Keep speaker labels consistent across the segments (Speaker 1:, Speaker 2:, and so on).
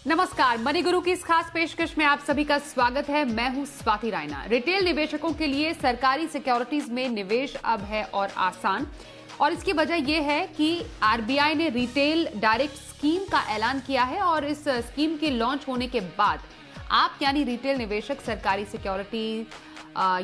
Speaker 1: नमस्कार, मनी गुरु की इस खास पेशकश में आप सभी का स्वागत है। मैं हूं स्वाति रायना। रिटेल निवेशकों के लिए सरकारी सिक्योरिटीज में निवेश अब है और आसान, और इसकी वजह यह है कि आरबीआई ने रिटेल डायरेक्ट स्कीम का ऐलान किया है और इस स्कीम के लॉन्च होने के बाद आप यानी रिटेल निवेशक सरकारी सिक्योरिटी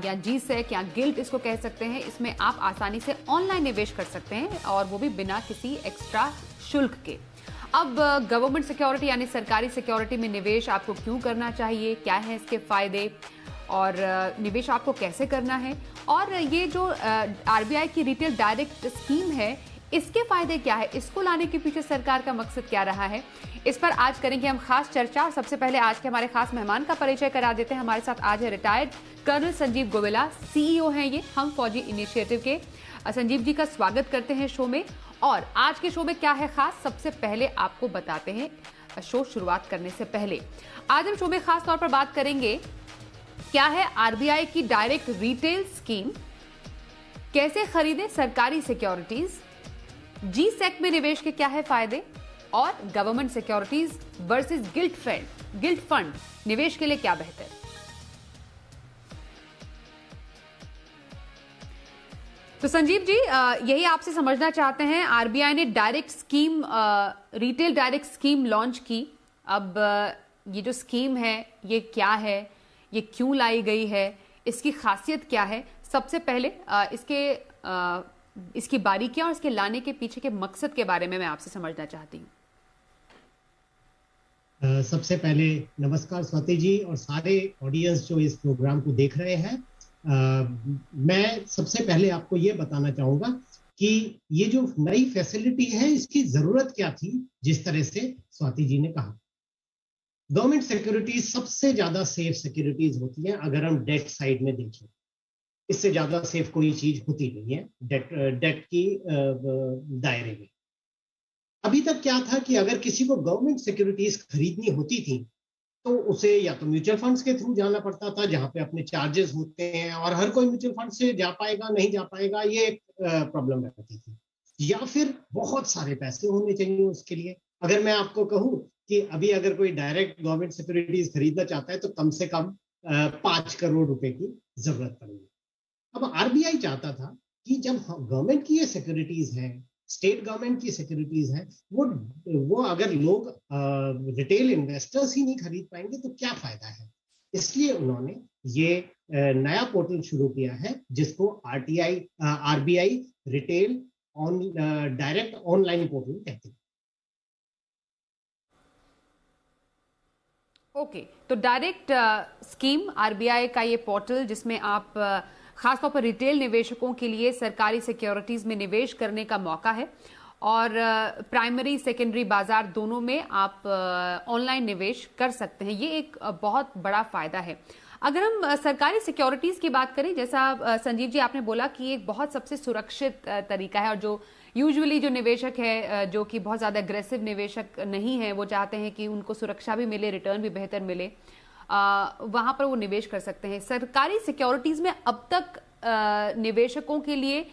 Speaker 1: या जीसेक या गिल्ट इसको कह सकते हैं, इसमें आप आसानी से ऑनलाइन निवेश कर सकते हैं और वो भी बिना किसी एक्स्ट्रा शुल्क के। अब गवर्नमेंट सिक्योरिटी यानी सरकारी सिक्योरिटी में निवेश आपको क्यों करना चाहिए, क्या है इसके फायदे और निवेश आपको कैसे करना है, और ये जो आरबीआई की रिटेल डायरेक्ट स्कीम है इसके फायदे क्या है, इसको लाने के पीछे सरकार का मकसद क्या रहा है, इस पर आज करेंगे हम खास चर्चा। और सबसे पहले आज के हमारे खास मेहमान का परिचय करा देते हैं। हमारे साथ आज है रिटायर्ड कर्नल संजीव गोविला, सीईओ हैं ये हम फौजी इनिशिएटिव के। संजीव जी का स्वागत करते हैं शो में। और आज के शो में क्या है खास, सबसे पहले आपको बताते हैं। शो शुरुआत करने से पहले आज हम शो में खास तौर पर बात करेंगे क्या है आरबीआई की डायरेक्ट रिटेल स्कीम, कैसे खरीदें सरकारी सिक्योरिटीज, जीसेक में निवेश के क्या है फायदे, और government securities versus guilt fund निवेश के लिए क्या बेहतर। तो संजीव जी, यही आपसे समझना चाहते हैं। आरबीआई ने direct scheme, retail direct scheme launch की। अब ये जो स्कीम है ये क्या है, ये क्यों लाई गई है, इसकी खासियत क्या है, सबसे पहले इसकी बारीकियां और इसके लाने के पीछे के मकसद के बारे में मैं आपसे समझना चाहती हूँ।
Speaker 2: सबसे पहले नमस्कार स्वाति जी और सारे ऑडियंस जो इस प्रोग्राम को देख रहे हैं। मैं सबसे पहले आपको ये बताना चाहूंगा कि ये जो नई फैसिलिटी है इसकी जरूरत क्या थी। जिस तरह से स्वाति जी ने कहा, गवर्नमेंट सिक्योरिटीज सबसे ज्यादा सेफ सिक्योरिटीज होती हैं। अगर हम डेट साइड में देखें, इससे ज्यादा सेफ कोई चीज होती नहीं है डेट की दायरे में। अभी तक क्या था कि अगर किसी को गवर्नमेंट सिक्योरिटीज खरीदनी होती थी तो उसे या तो म्यूचुअल फंड्स के थ्रू जाना पड़ता था, जहां पे अपने चार्जेस होते हैं और हर कोई म्यूचुअल फंड से जा पाएगा नहीं जा पाएगा, ये एक प्रॉब्लम रहती थी, या फिर बहुत सारे पैसे होने चाहिए उसके लिए। अगर मैं आपको कहूं कि अभी अगर कोई डायरेक्ट गवर्नमेंट सिक्योरिटीज खरीदना चाहता है तो कम से कम 5 करोड़ रुपए की जरूरत पड़ेगी। अब आरबीआई चाहता था कि जब गवर्नमेंट की ये सिक्योरिटीज हैं, स्टेट गवर्नमेंट की सिक्योरिटीज हैं, वो अगर लोग रिटेल इन्वेस्टर्स ही नहीं खरीद पाएंगे तो क्या फायदा है। इसलिए उन्होंने ये नया पोर्टल शुरू किया है जिसको RBI retail direct online portal कहते हैं।
Speaker 1: ओके, तो डायरेक्ट स्कीम आरबीआई का ये पोर्टल जिसमें आप खासतौर पर रिटेल निवेशकों के लिए सरकारी सिक्योरिटीज में निवेश करने का मौका है, और प्राइमरी सेकेंडरी बाजार दोनों में आप ऑनलाइन निवेश कर सकते हैं। ये एक बहुत बड़ा फायदा है। अगर हम सरकारी सिक्योरिटीज की बात करें, जैसा संजीव जी आपने बोला कि एक बहुत सबसे सुरक्षित तरीका है, और जो यूजुअली जो निवेशक है जो कि बहुत ज्यादा अग्रेसिव निवेशक नहीं है, वो चाहते हैं कि उनको सुरक्षा भी मिले, रिटर्न भी बेहतर मिले, वहां पर वो निवेश कर सकते हैं। सरकारी सिक्योरिटीज में अब तक निवेशकों के लिए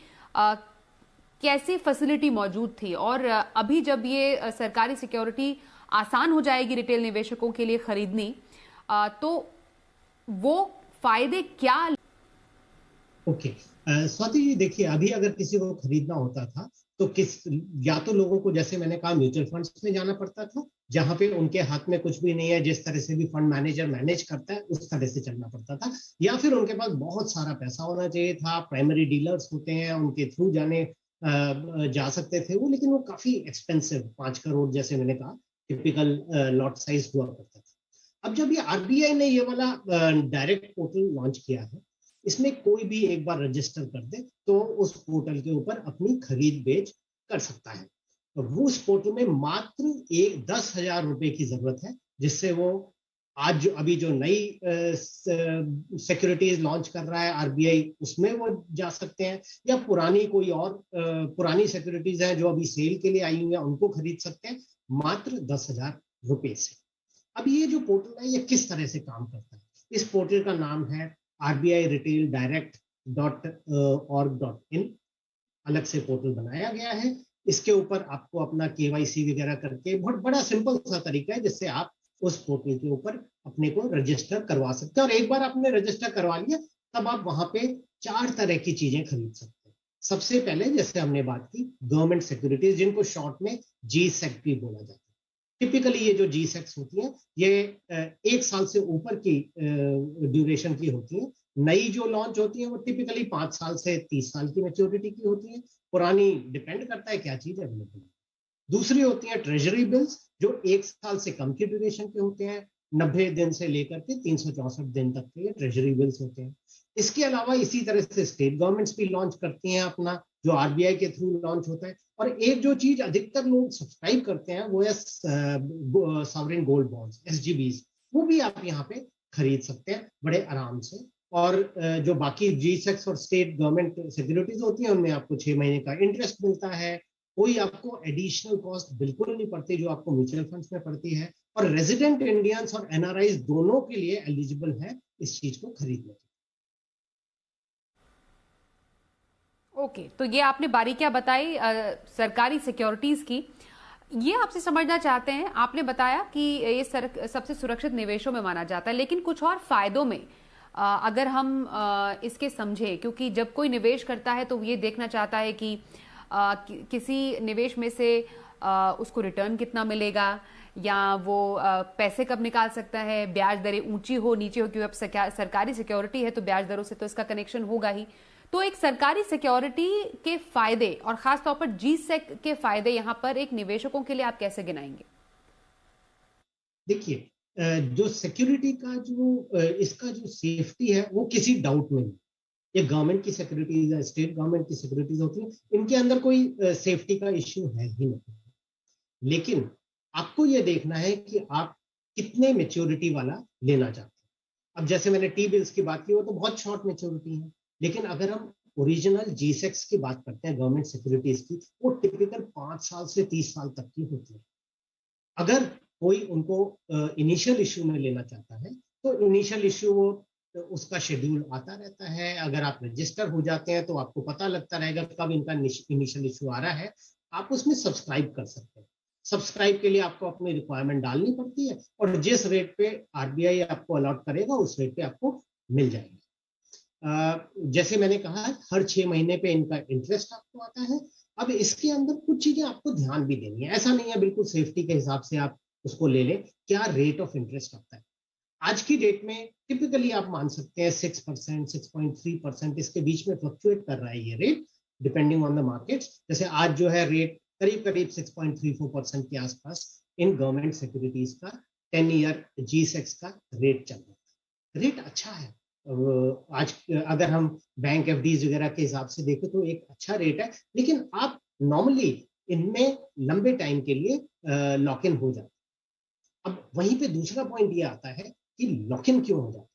Speaker 1: कैसी फैसिलिटी मौजूद थी, और अभी जब ये सरकारी सिक्योरिटी आसान हो जाएगी रिटेल निवेशकों के लिए खरीदनी, तो वो फायदे क्या?
Speaker 2: ओके, स्वाति जी देखिए, अभी अगर किसी को खरीदना होता था तो या तो लोगों को, जैसे मैंने कहा, म्यूचुअल फंड्स में जाना पड़ता था जहां पे उनके हाथ में कुछ भी नहीं है, जिस तरह से भी फंड मैनेजर मैनेज करता है उस तरह से चलना पड़ता था, या फिर उनके पास बहुत सारा पैसा होना चाहिए था। प्राइमरी डीलर्स होते हैं, उनके थ्रू जा सकते थे वो, लेकिन वो काफी एक्सपेंसिव, 5 करोड़ जैसे मैंने कहा टिपिकल लॉट साइज हुआ करता था। अब जब ये आरबीआई ने ये वाला डायरेक्ट पोर्टल लॉन्च किया है, इसमें कोई भी एक बार रजिस्टर कर दे तो उस पोर्टल के ऊपर अपनी खरीद बेच कर सकता है। तो वो उस पोर्टल में मात्र 10,000 रुपए की जरूरत है, जिससे वो आज अभी जो नई सिक्योरिटीज लॉन्च कर रहा है आरबीआई, उसमें वो जा सकते हैं, या पुरानी कोई और पुरानी सिक्योरिटीज है जो अभी सेल के लिए आई हुई है उनको खरीद सकते हैं मात्र 10,000 रुपए से। अब ये जो पोर्टल है ये किस तरह से काम करता है, इस पोर्टल का नाम है RBI Retail Direct.org.in। अलग से पोर्टल बनाया गया है। इसके ऊपर आपको अपना KYC वगैरह करके, बहुत बड़ा सिंपल सा तरीका है जिससे आप उस पोर्टल के ऊपर अपने को रजिस्टर करवा सकते हैं। और एक बार आपने रजिस्टर करवा लिया तब आप वहां पे 4 तरह की चीजें खरीद सकते हैं। सबसे पहले जैसे हमने बात की गवर्नमेंट सिक्योरिटीज, जिनको शॉर्ट में G-Sec भी बोला जाता है। टिपिकली ये जो G-Secs होती हैं ये 1 साल से ऊपर की ड्यूरेशन की होती हैं। नई जो लॉन्च होती है वो टिपिकली 5 साल से 30 साल की मैच्योरिटी की होती है। पुरानी डिपेंड करता है क्या चीज अवेलेबल है। दूसरी होती है ट्रेजरी बिल्स, जो 1 साल से कम की ड्यूरेशन के होते हैं। 90 दिन से लेकर के 364 दिन तक के ये ट्रेजरी बिल्स होते हैं। इसके अलावा इसी तरह से स्टेट गवर्नमेंट्स भी लॉन्च करती हैं अपना, जो आरबीआई के थ्रू लॉन्च होता है। और एक जो चीज अधिकतर लोग सब्सक्राइब करते हैं वो है सॉवरेन गोल्ड बॉन्ड्स, SGBs। वो भी आप यहाँ पे खरीद सकते हैं बड़े आराम से। और जो बाकी G-Secs और स्टेट गवर्नमेंट सिक्योरिटीज होती हैं उनमें आपको 6 महीने का इंटरेस्ट मिलता है। कोई आपको एडिशनल कॉस्ट बिल्कुल नहीं पड़ती जो आपको म्यूचुअल फंड्स में पड़ती है। और रेजिडेंट इंडियंस और NRIs दोनों के लिए एलिजिबल है इस चीज को खरीदने के।
Speaker 1: ओके, तो ये आपने बारीकियां बताई सरकारी सिक्योरिटीज की। ये आपसे समझना चाहते हैं, आपने बताया कि ये सबसे सुरक्षित निवेशों में माना जाता है, लेकिन कुछ और फायदों में अगर हम इसके समझे, क्योंकि जब कोई निवेश करता है तो ये देखना चाहता है कि किसी निवेश में से उसको रिटर्न कितना मिलेगा, या वो पैसे कब निकाल सकता है, ब्याज दरें ऊंची हो नीचे हो, क्योंकि अब सरकारी सिक्योरिटी है तो ब्याज दरों से तो इसका कनेक्शन होगा ही। तो एक सरकारी सिक्योरिटी के फायदे और खासतौर पर G-Sec के फायदे यहाँ पर एक निवेशकों के लिए आप कैसे गिनाएंगे?
Speaker 2: देखिए, जो सिक्योरिटी का जो इसका जो सेफ्टी है वो किसी डाउट में नहीं। ये गवर्नमेंट की सिक्योरिटीज है, स्टेट गवर्नमेंट की सिक्योरिटीज होती है, इनके अंदर कोई सेफ्टी का इश्यू है ही नहीं। लेकिन आपको ये देखना है कि आप कितने मेच्योरिटी वाला लेना चाहते हैं। अब जैसे मैंने T-bills की बात की, वो तो बहुत शॉर्ट मेच्योरिटी है। लेकिन अगर हम ओरिजिनल G-Secs की बात करते हैं गवर्नमेंट सिक्योरिटीज की, वो टिपिकल 5 साल से 30 साल तक की होती है। अगर कोई उनको इनिशियल इश्यू में लेना चाहता है तो इनिशियल इश्यू वो उसका शेड्यूल आता रहता है। अगर आप रजिस्टर हो जाते हैं तो आपको पता लगता रहेगा कब इनका इनिशियल इश्यू आ रहा है। आप उसमें सब्सक्राइब कर सकते हैं। सब्सक्राइब के लिए आपको अपनी रिक्वायरमेंट डालनी पड़ती है और जिस रेट पे आरबीआई आपको अलॉट करेगा उस रेट पे आपको मिल जाएगी। जैसे मैंने कहा हर 6 महीने पे इनका इंटरेस्ट आपको आता है। अब इसके अंदर कुछ चीजें आपको ध्यान भी देनी है। ऐसा नहीं है बिल्कुल सेफ्टी के हिसाब से आप उसको ले लें। क्या रेट ऑफ इंटरेस्ट आता है आज की डेट में? टिपिकली आप मान सकते हैं 6%, 6.3%, इसके बीच में फ्लक्चुएट कर रहा है ये rate, depending on the market. जैसे आज जो है रेट करीब करीब 6.34% के आसपास इन गवर्नमेंट सिक्योरिटीज का 10 ईयर G-Secs का रेट चल रहा है। रेट अच्छा है। आज अगर हम बैंक FDs वगैरह के हिसाब से देखें तो एक अच्छा रेट है। लेकिन आप नॉर्मली इनमें लंबे टाइम के लिए लॉक इन हो जाते हैं। अब वहीं पे दूसरा पॉइंट ये आता है कि लॉक इन क्यों हो जाता है?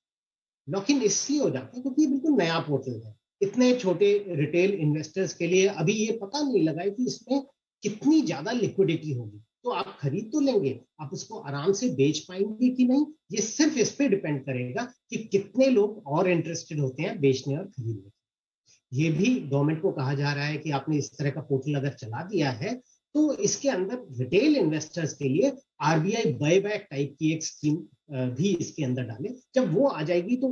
Speaker 2: लॉक इन इसलिए हो जाता है क्योंकि ये बिल्कुल नया पोर्टल है। इतने छोटे रिटेल इन्वेस्टर्स के लिए अभी ये पता नहीं लगा है कि इसमें कितनी ज्यादा लिक्विडिटी होगी। तो आप खरीद तो लेंगे, आप उसको आराम से बेच पाएंगे कि नहीं, ये सिर्फ इस पे डिपेंड करेगा कि कितने लोग और इंटरेस्टेड होते हैं बेचने और खरीदने। ये भी गवर्नमेंट को कहा जा रहा है कि आपने इस तरह का पोर्टल अगर चला दिया है तो इसके अंदर रिटेल इन्वेस्टर्स के लिए आरबीआई बायबैक टाइप की एक स्कीम भी इसके अंदर डाले। जब वो आ जाएगी तो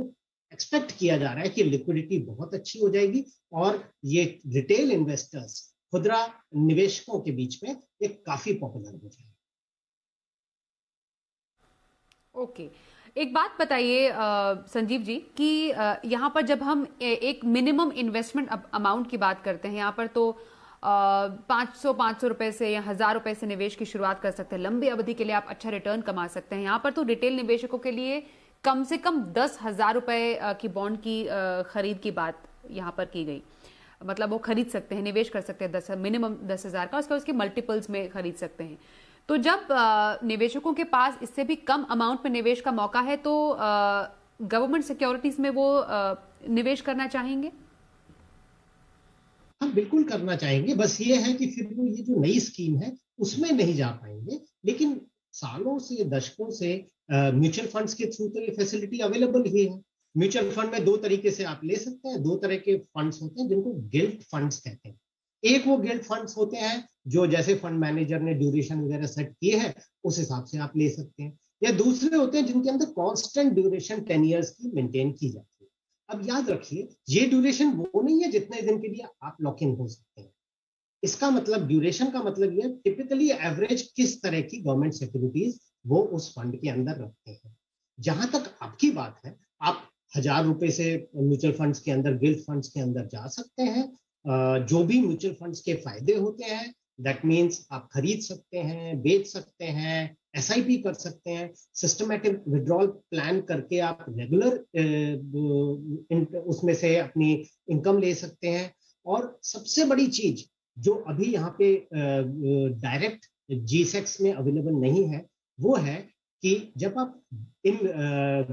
Speaker 2: एक्सपेक्ट किया जा रहा है कि लिक्विडिटी बहुत अच्छी हो जाएगी और ये रिटेल इन्वेस्टर्स, खुदरा निवेशकों के बीच में एक काफी पॉपुलर हो जाएगा।
Speaker 1: ओके, एक बात बताइए संजीव जी कि यहाँ पर जब हम एक मिनिमम इन्वेस्टमेंट अमाउंट की बात करते हैं, यहाँ पर तो 500 रुपए से या 1000 रुपए से निवेश की शुरुआत कर सकते हैं। लंबी अवधि के लिए आप अच्छा रिटर्न कमा सकते हैं। यहाँ पर तो रिटेल निवेशकों के लिए कम से कम 10,000 रुपए की बॉन्ड की खरीद की बात यहाँ पर की गई। मतलब वो खरीद सकते हैं, निवेश कर सकते हैं मिनिमम 10,000 का, उसके मल्टीपल्स में खरीद सकते हैं। तो जब निवेशकों के पास इससे भी कम अमाउंट में निवेश का मौका है तो गवर्नमेंट सिक्योरिटीज में वो निवेश करना चाहेंगे?
Speaker 2: हम बिल्कुल करना चाहेंगे। बस ये है कि फिर वो ये जो नई स्कीम है उसमें नहीं जा पाएंगे। लेकिन सालों से, दशकों से म्यूचुअल फंड्स के थ्रू तो ये फैसिलिटी अवेलेबल ही है। म्यूचुअल फंड में 2 तरीके से आप ले सकते हैं। 2 तरह के फंड्स होते हैं जिनको गिल्ट फंड्स कहते हैं। एक वो गिल्ट फंड्स होते हैं जो जैसे फंड मैनेजर ने ड्यूरेशन वगैरह सेट किए है उस हिसाब से आप ले सकते हैं। या दूसरे होते हैं जिनके अंदर कांस्टेंट ड्यूरेशन 10 इयर्स की मेंटेन की जाती है। अब याद रखिए, ये ड्यूरेशन वो नहीं है जितने दिन के लिए आप लॉक इन हो सकते हैं। इसका मतलब, ड्यूरेशन का मतलब ये टिपिकली एवरेज किस तरह की गवर्नमेंट सिक्योरिटीज वो उस फंड के अंदर रखते हैं। जहां तक आपकी बात है, आप 1,000 रुपए से म्यूचुअल फंड्स के अंदर, गिल्ट फंड्स के अंदर जा सकते हैं। जो भी म्यूचुअल फंड्स के फायदे होते हैं, दैट मीन्स आप खरीद सकते हैं, बेच सकते हैं, एसआईपी कर सकते हैं, सिस्टमेटिक विड्रॉल प्लान करके आप रेगुलर उसमें से अपनी इनकम ले सकते हैं। और सबसे बड़ी चीज जो अभी यहाँ पे डायरेक्ट जीसेक्स में अवेलेबल नहीं है, वो है कि जब आप इन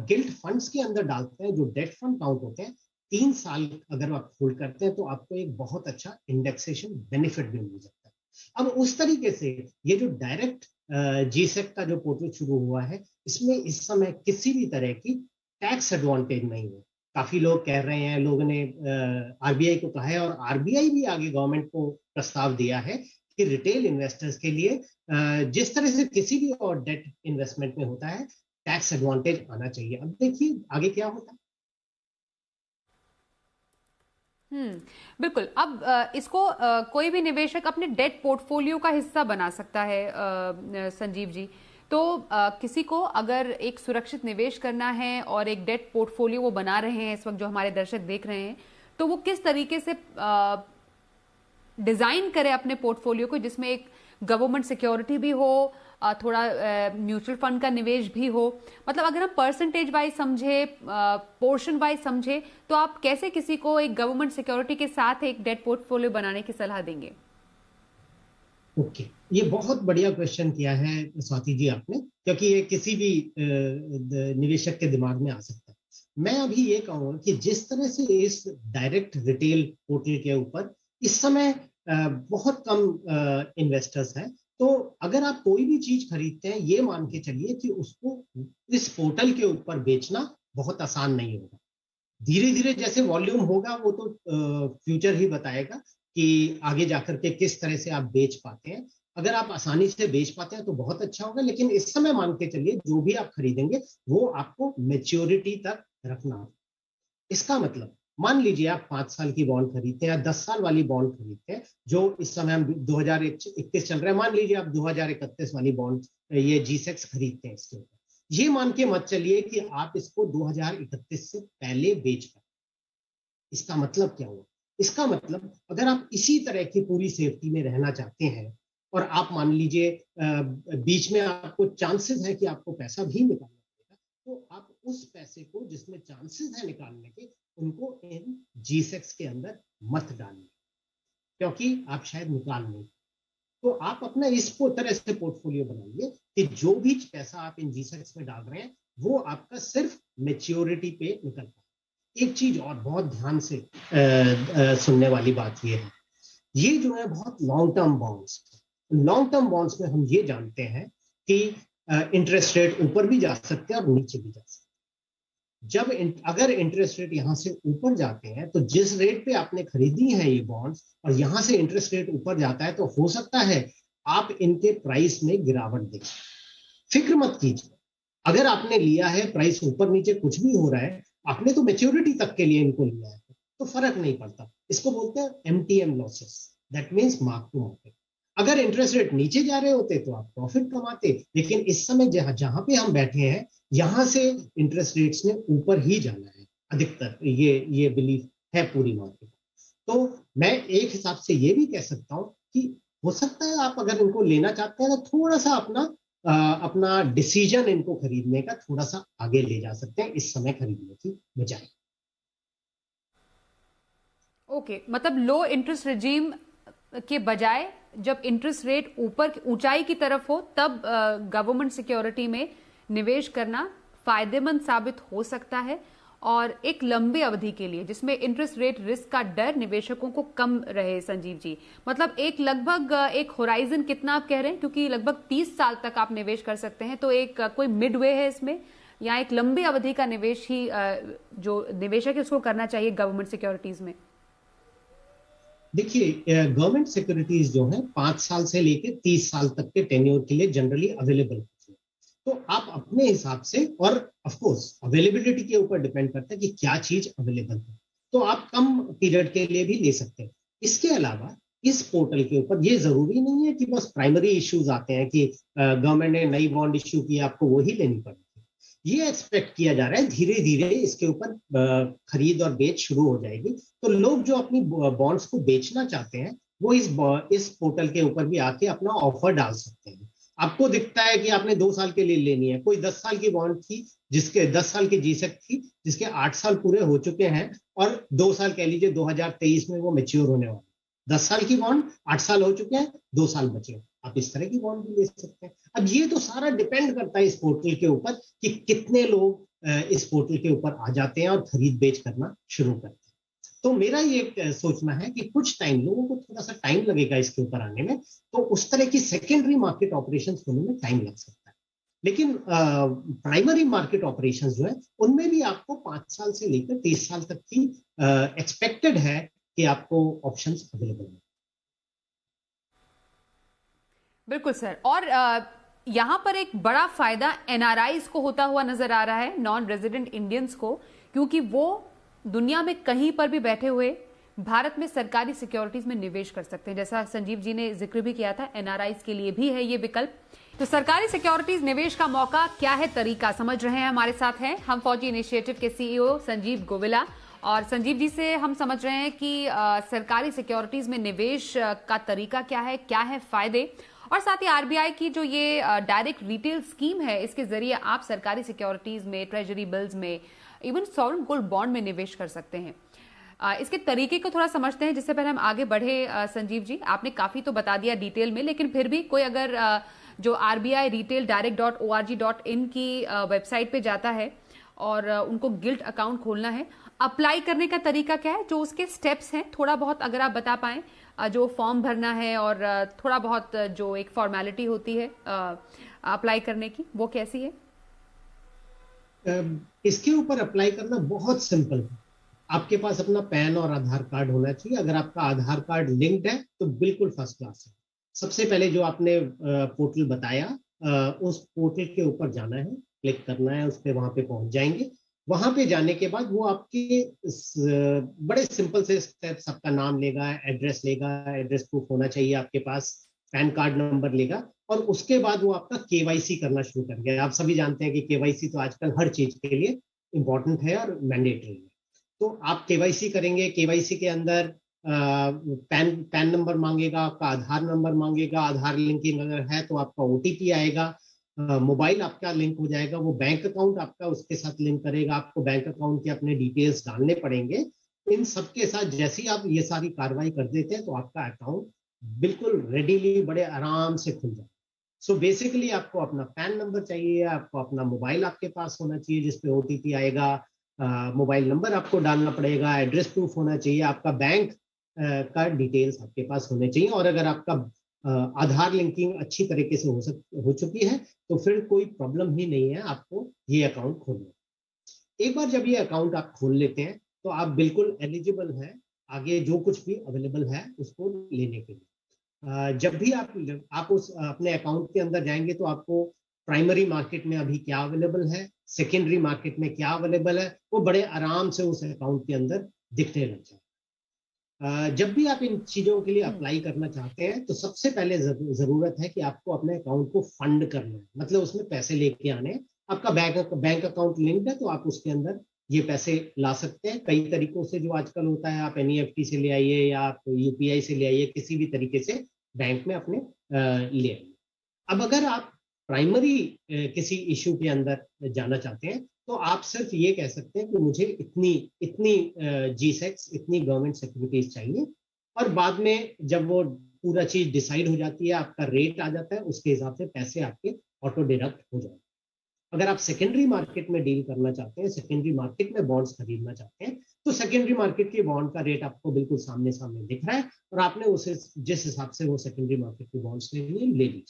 Speaker 2: गिल्ट फंड्स के अंदर डालते हैं, जो डेट फंड काउंट होते हैं, 3 साल अगर आप होल्ड करते हैं तो आपको एक बहुत अच्छा इंडेक्सेशन बेनिफिट भी मिल जाता है। अब उस तरीके से ये जो डायरेक्ट जीसेक का जो पोर्टल शुरू हुआ है, इसमें इस समय किसी भी तरह की टैक्स एडवांटेज नहीं है। काफी लोग कह रहे हैं, लोगों ने आरबीआई को कहा है, और आरबीआई भी आगे गवर्नमेंट को प्रस्ताव दिया है कि रिटेल इन्वेस्टर्स के लिए जिस तरह से किसी भी और डेट इन्वेस्टमेंट में होता है, टैक्स एडवांटेज आना चाहिए। अब देखिए आगे क्या होता है।
Speaker 1: बिल्कुल। अब इसको कोई भी निवेशक अपने डेट पोर्टफोलियो का हिस्सा बना सकता है संजीव जी। तो किसी को अगर एक सुरक्षित निवेश करना है और एक डेट पोर्टफोलियो वो बना रहे हैं इस वक्त, जो हमारे दर्शक देख रहे हैं, तो वो किस तरीके से डिजाइन करे अपने पोर्टफोलियो को, जिसमें एक गवर्नमेंट सिक्योरिटी भी हो, थोड़ा म्यूचुअल फंड का निवेश भी हो। मतलब अगर हम परसेंटेज वाइज समझे, पोर्शन वाइज समझे, तो आप कैसे किसी को एक गवर्नमेंट सिक्योरिटी के साथ एक डेट पोर्टफोलियो बनाने की सलाह देंगे?
Speaker 2: ओके, ये बहुत बढ़िया क्वेश्चन किया है स्वाति जी आपने, क्योंकि ये किसी भी निवेशक के दिमाग में आ सकता है। मैं अभी ये कहूँगा कि जिस तरह से इस डायरेक्ट रिटेल पोर्टल के ऊपर इस समय बहुत कम इन्वेस्टर्स हैं, तो अगर आप कोई भी चीज खरीदते हैं, ये मान के चलिए कि उसको इस पोर्टल के ऊपर बेचना बहुत आसान नहीं होगा। धीरे धीरे जैसे वॉल्यूम होगा, वो तो फ्यूचर ही बताएगा कि आगे जाकर के किस तरह से आप बेच पाते हैं। अगर आप आसानी से बेच पाते हैं तो बहुत अच्छा होगा, लेकिन इस समय मान के चलिए जो भी आप खरीदेंगे वो आपको मैच्योरिटी तक रखना होगा। इसका मतलब, मान लीजिए आप 5 साल की बॉन्ड खरीदते हैं या 10 साल वाली बॉन्ड खरीदते हैं, जो इस समय हम 2021 चल रहा है, मान लीजिए आप 2031 वाली बॉन्ड, ये जीसेक्स खरीदते हैं इसके ऊपर, ये मान के मत चलिए कि आप इसको 2031 से पहले बेच पाए। इसका मतलब क्या हुआ? इसका मतलब अगर आप इसी तरह की पूरी सेफ्टी में रहना चाहते हैं, और आप मान लीजिए बीच में आपको चांसेस है कि आपको पैसा भी निकालना पड़ेगा, तो आप उस पैसे को जिसमें चांसेस है निकालने के, उनको इन जीसेक्स के अंदर मत डालिए, क्योंकि आप शायद निकाल नहीं। तो आप अपना इस तरह से पोर्टफोलियो बनाइए कि जो भी पैसा आप इन जीसेक्स में डाल रहे हैं, वो आपका सिर्फ मैच्योरिटी पे निकल पाए। एक चीज और बहुत ध्यान से सुनने वाली बात ये है, ये जो है बहुत लॉन्ग टर्म बॉन्ड्स में हम ये जानते हैं कि इंटरेस्ट रेट ऊपर भी जा सकते हैं और नीचे भी जा सकते हैं। अगर इंटरेस्ट रेट यहां से ऊपर जाते हैं, तो जिस रेट पे आपने खरीदी है ये बॉन्ड्स, और यहां से इंटरेस्ट रेट ऊपर जाता है, तो हो सकता है आप इनके प्राइस में गिरावट देखें। फिक्र मत कीजिए, अगर आपने लिया है, प्राइस ऊपर नीचे कुछ भी हो रहा है, आपने तो मैच्योरिटी तक के लिए इनको लिया है, तो फर्क नहीं पड़ता। इसको बोलते हैं MTM losses, that means mark to market. अगर इंटरेस्ट रेट नीचे जा रहे होते तो आप प्रॉफिट कमाते, लेकिन इस समय जहां पे हम बैठे हैं, यहां से इंटरेस्ट रेट्स ने ऊपर ही जाना है अधिकतर, ये बिलीफ है पूरी मार्केट। तो मैं एक हिसाब से ये भी कह सकता हूं कि हो सकता है आप अगर इनको लेना चाहते हैं, तो थोड़ा सा अपना डिसीजन इनको खरीदने का थोड़ा सा आगे ले जा सकते हैं इस समय खरीदने की बजाय।
Speaker 1: ओके, मतलब लो इंटरेस्ट रेजीम के बजाय जब इंटरेस्ट रेट ऊपर ऊंचाई की तरफ हो, तब गवर्नमेंट सिक्योरिटी में निवेश करना फायदेमंद साबित हो सकता है, और एक लंबी अवधि के लिए जिसमें इंटरेस्ट रेट रिस्क का डर निवेशकों को कम रहे। संजीव जी, मतलब एक लगभग एक होराइजन कितना आप कह रहे हैं, क्योंकि लगभग 30 साल तक आप निवेश कर सकते हैं, तो एक कोई मिड वे है इसमें, या एक लंबी अवधि का निवेश ही जो निवेशक है उसको करना चाहिए गवर्नमेंट सिक्योरिटीज में?
Speaker 2: देखिए, गवर्नमेंट सिक्योरिटीज जो है 5 साल से लेकर 30 साल तक के टेन्योर के लिए जनरली अवेलेबल होती है। तो आप अपने हिसाब से, और ऑफ कोर्स अवेलेबिलिटी के ऊपर डिपेंड करता है कि क्या चीज अवेलेबल है, तो आप कम पीरियड के लिए भी ले सकते हैं। इसके अलावा इस पोर्टल के ऊपर ये जरूरी नहीं है कि बस प्राइमरी इश्यूज आते हैं कि गवर्नमेंट ने नई बॉन्ड इश्यू की, आपको वही लेनी पड़ेगी। ये एक्सपेक्ट किया जा रहा है धीरे धीरे इसके ऊपर खरीद और बेच शुरू हो जाएगी। तो लोग जो अपनी बॉन्ड्स को बेचना चाहते हैं वो इस पोर्टल के ऊपर भी आके अपना ऑफर डाल सकते हैं। आपको दिखता है कि आपने 2 साल के लिए लेनी है, कोई 10 साल की बॉन्ड थी जिसके 10 साल की जीसेक थी जिसके 8 साल पूरे हो चुके हैं, और 2 साल कह लीजिए 2023 में वो मेच्योर होने वाला। 10 साल की बॉन्ड, 8 साल हो चुके हैं, 2 साल बचे, आप इस तरह की बॉन्ड भी ले सकते हैं। अब ये तो सारा डिपेंड करता है इस पोर्टल के ऊपर कि कितने लोग इस पोर्टल के ऊपर आ जाते हैं और खरीद बेच करना शुरू करते हैं। तो मेरा ये सोचना है कि कुछ टाइम, लोगों को थोड़ा सा टाइम लगेगा इसके ऊपर आने में, तो उस तरह की सेकेंडरी मार्केट ऑपरेशन होने में टाइम लग सकता है। लेकिन प्राइमरी मार्केट ऑपरेशन जो है उनमें भी आपको 5 साल से लेकर 30 साल तक की एक्सपेक्टेड है कि आपको ऑप्शंस अवेलेबल हैं।
Speaker 1: बिल्कुल सर। और यहां पर एक बड़ा फायदा एनआरआईज को होता हुआ नजर आ रहा है, नॉन रेजिडेंट इंडियंस को, क्योंकि वो दुनिया में कहीं पर भी बैठे हुए भारत में सरकारी सिक्योरिटीज में निवेश कर सकते हैं। जैसा संजीव जी ने जिक्र भी किया था, एनआरआईज के लिए भी है ये विकल्प। तो सरकारी सिक्योरिटीज निवेश का मौका क्या है, तरीका समझ रहे हैं। हमारे साथ हैं हम फौजी इनिशिएटिव के सीईओ संजीव गोविला, और संजीव जी से हम समझ रहे हैं कि सरकारी सिक्योरिटीज में निवेश का तरीका क्या है फायदे, और साथ ही आरबीआई की जो ये डायरेक्ट रिटेल स्कीम है, इसके जरिए आप सरकारी सिक्योरिटीज में, ट्रेजरी बिल्स में, इवन सॉवरेन गोल्ड बॉन्ड में निवेश कर सकते हैं। इसके तरीके को थोड़ा समझते हैं जिससे पहले हम आगे बढ़े। संजीव जी, आपने काफी तो बता दिया डिटेल में, लेकिन फिर भी कोई अगर जो RBI retail-direct.org.in की वेबसाइट पे जाता है और उनको गिल्ट अकाउंट खोलना है, अप्लाई करने का तरीका क्या है, जो उसके स्टेप्स हैं, थोड़ा बहुत अगर आप बता पाएं, जो फॉर्म भरना है और थोड़ा बहुत जो एक फॉर्मेलिटी होती है अप्लाई करने की, वो कैसी है?
Speaker 2: इसके ऊपर अप्लाई करना बहुत सिंपल है। आपके पास अपना पैन और आधार कार्ड होना चाहिए। अगर आपका आधार कार्ड लिंक्ड है तो बिल्कुल फर्स्ट क्लास है। सबसे पहले जो आपने पोर्टल बताया, उस पोर्टल के ऊपर जाना है, क्लिक करना है, उस पर वहां पे पहुंच जाएंगे। वहां पे जाने के बाद वो आपके बड़े सिंपल से स्टेप्स, आपका नाम लेगा, एड्रेस लेगा, एड्रेस प्रूफ होना चाहिए आपके पास, पैन कार्ड नंबर लेगा, और उसके बाद वो आपका केवाईसी करना शुरू कर गया। आप सभी जानते हैं कि केवाईसी तो आजकल हर चीज के लिए इंपॉर्टेंट है और मैंडेटरी है। तो आप केवाईसी करेंगे। केवाईसी के अंदर पैन नंबर मांगेगा, आपका आधार नंबर मांगेगा, आधार लिंकिंग अगर है तो आपका ओटीपी आएगा, मोबाइल आपका लिंक हो जाएगा, वो बैंक अकाउंट आपका उसके साथ लिंक करेगा, आपको बैंक अकाउंट के अपने डिटेल्स डालने पड़ेंगे। इन सबके साथ जैसे ही आप ये सारी कार्रवाई कर देते हैं तो आपका अकाउंट बिल्कुल रेडीली, बड़े आराम से खुल जाए। सो बेसिकली आपको अपना पैन नंबर चाहिए, आपको अपना मोबाइल आपके पास होना चाहिए जिसपे ओटीपी आएगा, मोबाइल नंबर आपको डालना पड़ेगा, एड्रेस प्रूफ होना चाहिए, आपका बैंक का डिटेल्स आपके पास होने चाहिए, और अगर आपका आधार लिंकिंग अच्छी तरीके से हो चुकी है तो फिर कोई प्रॉब्लम ही नहीं है आपको ये अकाउंट खोलने। एक बार जब ये अकाउंट आप खोल लेते हैं तो आप बिल्कुल एलिजिबल हैं आगे जो कुछ भी अवेलेबल है उसको लेने के लिए। जब भी आप उस अपने अकाउंट के अंदर जाएंगे तो आपको प्राइमरी मार्केट में अभी क्या अवेलेबल है, सेकेंडरी मार्केट में क्या अवेलेबल है, वो बड़े आराम से उस अकाउंट के अंदर दिखने लग जाए। जब भी आप इन चीजों के लिए अप्लाई करना चाहते हैं तो सबसे पहले जरूरत है कि आपको अपने अकाउंट को फंड करना है, मतलब उसमें पैसे लेके आने हैं। आपका बैंक अकाउंट लिंक्ड है तो आप उसके अंदर ये पैसे ला सकते हैं कई तरीकों से, जो आजकल होता है। आप NEFT से ले आइए या आप UPI से ले आइए, किसी भी तरीके से बैंक में अपने ले आइए। अब अगर आप प्राइमरी किसी इश्यू के अंदर जाना चाहते हैं तो आप सिर्फ ये कह सकते हैं कि मुझे इतनी इतनी GSECs, इतनी गवर्नमेंट सिक्योरिटीज चाहिए, और बाद में जब वो पूरा चीज डिसाइड हो जाती है, आपका रेट आ जाता है, उसके हिसाब से पैसे आपके ऑटो डिडक्ट हो जाते हैं। अगर आप सेकेंडरी मार्केट में डील करना चाहते हैं, सेकेंडरी मार्केट में बॉन्ड्स खरीदना चाहते हैं, तो सेकेंडरी मार्केट के बॉन्ड का रेट आपको बिल्कुल सामने सामने दिख रहा है, और आपने उसे जिस हिसाब से वो सेकेंडरी मार्केट के बॉन्ड्स ले लीजिए।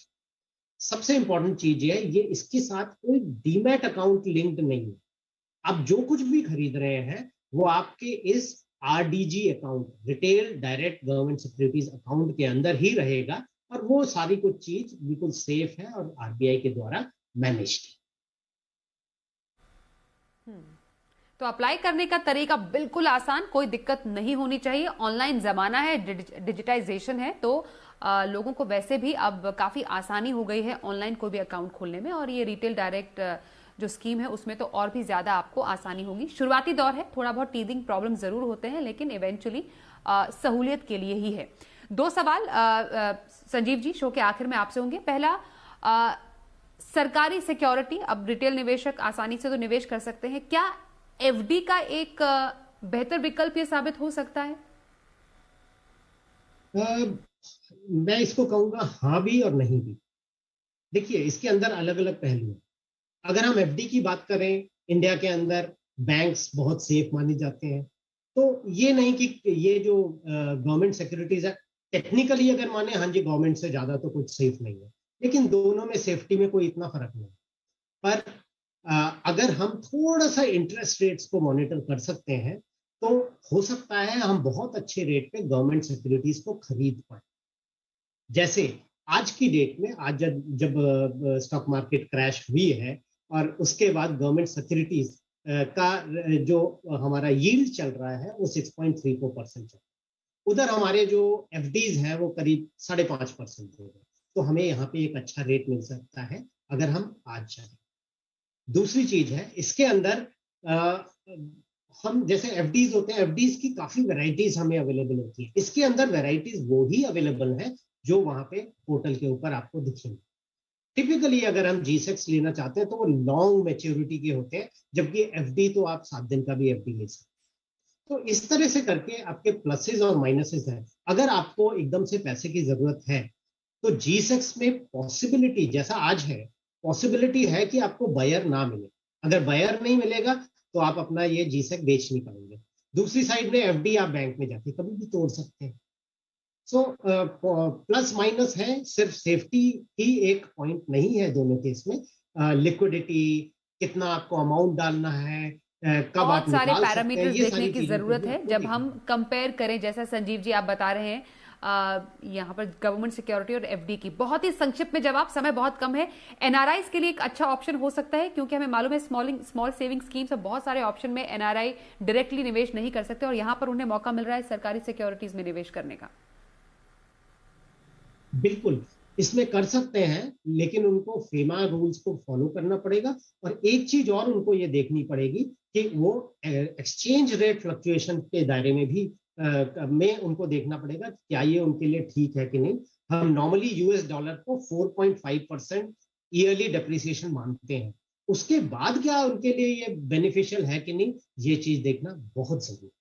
Speaker 2: सबसे इंपॉर्टेंट चीज ये है, ये इसके साथ कोई डीमैट अकाउंट लिंक्ड नहीं है। आप जो कुछ भी खरीद रहे हैं वो आपके इस RDG account, retail direct government securities account के अंदर ही रहेगा, और वो सारी कुछ चीज बिल्कुल सेफ है और RBI के द्वारा मैनेज्ड।
Speaker 1: तो अप्लाई करने का तरीका बिल्कुल आसान, कोई दिक्कत नहीं होनी चाहिए। ऑनलाइन जमाना है, डिजिटाइजेशन है, तो लोगों को वैसे भी अब काफी आसानी हो गई है ऑनलाइन कोई भी अकाउंट खोलने में, और ये रिटेल डायरेक्ट जो स्कीम है उसमें तो और भी ज्यादा आपको आसानी होगी। शुरुआती दौर है, थोड़ा बहुत टीदिंग प्रॉब्लम जरूर होते हैं, लेकिन इवेंचुअली सहूलियत के लिए ही है। दो सवाल संजीव जी शो के आखिर में आपसे होंगे। पहला, सरकारी सिक्योरिटी, अब रिटेल निवेशक आसानी से तो निवेश कर सकते हैं, क्या एफडी का एक बेहतर विकल्प ये साबित हो सकता है?
Speaker 2: मैं इसको कहूंगा हाँ भी और नहीं भी। देखिए, इसके अंदर अलग अलग पहलू हैं। अगर हम एफडी की बात करें, इंडिया के अंदर बैंक्स बहुत सेफ माने जाते हैं, तो ये नहीं कि ये जो गवर्नमेंट सिक्योरिटीज है, टेक्निकली अगर माने, हाँ जी गवर्नमेंट से ज्यादा तो कुछ सेफ नहीं है, लेकिन दोनों में सेफ्टी में कोई इतना फर्क नहीं। पर अगर हम थोड़ा सा इंटरेस्ट रेट्स को मॉनिटर कर सकते हैं तो हो सकता है हम बहुत अच्छे रेट पे गवर्नमेंट सिक्योरिटीज को खरीद पाए। जैसे आज की डेट में, आज जब स्टॉक मार्केट क्रैश हुई है और उसके बाद गवर्नमेंट सिक्योरिटीज का जो हमारा यील्ड चल रहा है वो 6.34% चल रहा है। उधर हमारे जो एफडीज हैं वो करीब 5.5% हो गए। तो हमें यहाँ पे एक अच्छा रेट मिल सकता है अगर हम आज जाए। दूसरी चीज है, इसके अंदर हम जैसे एफडीज होते हैं, एफडीज की काफी वैरायटीज हमें अवेलेबल होती है। इसके अंदर वैरायटीज वो ही अवेलेबल है जो वहां पे पोर्टल के ऊपर आपको दिखेंगे। टिपिकली अगर हम G-Secs लेना चाहते हैं तो वो लॉन्ग मैच्योरिटी के होते हैं, जबकि एफडी तो आप 7 दिन का भी एफडी ले सकते हैं। तो इस तरह से करके आपके प्लसेस और माइनसेस हैं। अगर आपको एकदम से पैसे की जरूरत है तो G-Secs में पॉसिबिलिटी जैसा आज है, पॉसिबिलिटी है कि आपको बायर ना मिले। अगर बायर नहीं मिलेगा तो आप अपना ये G-Sec बेच नहीं पाएंगे। दूसरी साइड में एफडी आप बैंक में जाके कभी भी तोड़ सकते हैं। सो प्लस माइनस है, सिर्फ सेफ्टी ही एक पॉइंट नहीं है दोनों केस में। लिक्विडिटी, कितना आपको अमाउंट डालना है, कब आप
Speaker 1: बहुत सारे
Speaker 2: निकाल सकते हैं,
Speaker 1: पैरामीटर्स
Speaker 2: ये
Speaker 1: देखने
Speaker 2: सारी
Speaker 1: की
Speaker 2: चीजों को
Speaker 1: जरूरत
Speaker 2: भी
Speaker 1: है
Speaker 2: आपको
Speaker 1: जब
Speaker 2: देखना
Speaker 1: हम कंपेयर करें, जैसा संजीव जी आप बता रहे हैं। यहाँ पर गवर्नमेंट सिक्योरिटी और एफडी की बहुत ही संक्षिप्त में जवाब, समय बहुत कम है। एनआरआई के लिए एक अच्छा ऑप्शन हो सकता है, क्योंकि हमें मालूम है स्मॉल सेविंग स्कीम्स और बहुत सारे ऑप्शन में एनआरआई डायरेक्टली निवेश नहीं कर सकते, और यहाँ पर उन्हें मौका मिल रहा है सरकारी सिक्योरिटीज में निवेश करने का।
Speaker 2: बिल्कुल इसमें कर सकते हैं, लेकिन उनको फेमा रूल्स को फॉलो करना पड़ेगा। और एक चीज और उनको ये देखनी पड़ेगी कि वो एक्सचेंज रेट फ्लक्चुएशन के दायरे में भी में उनको देखना पड़ेगा कि क्या ये उनके लिए ठीक है कि नहीं। हम नॉर्मली यूएस डॉलर को 4.5% ईयरली डेप्रिसिएशन मानते हैं, उसके बाद क्या उनके लिए ये बेनिफिशियल है कि नहीं, ये चीज देखना बहुत जरूरी है।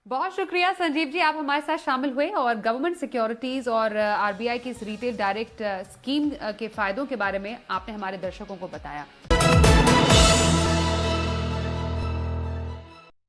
Speaker 1: बहुत शुक्रिया संजीव जी, आप हमारे साथ शामिल हुए और गवर्नमेंट सिक्योरिटीज और आरबीआई की इस रिटेल डायरेक्ट स्कीम के फायदों के बारे में आपने हमारे दर्शकों को बताया।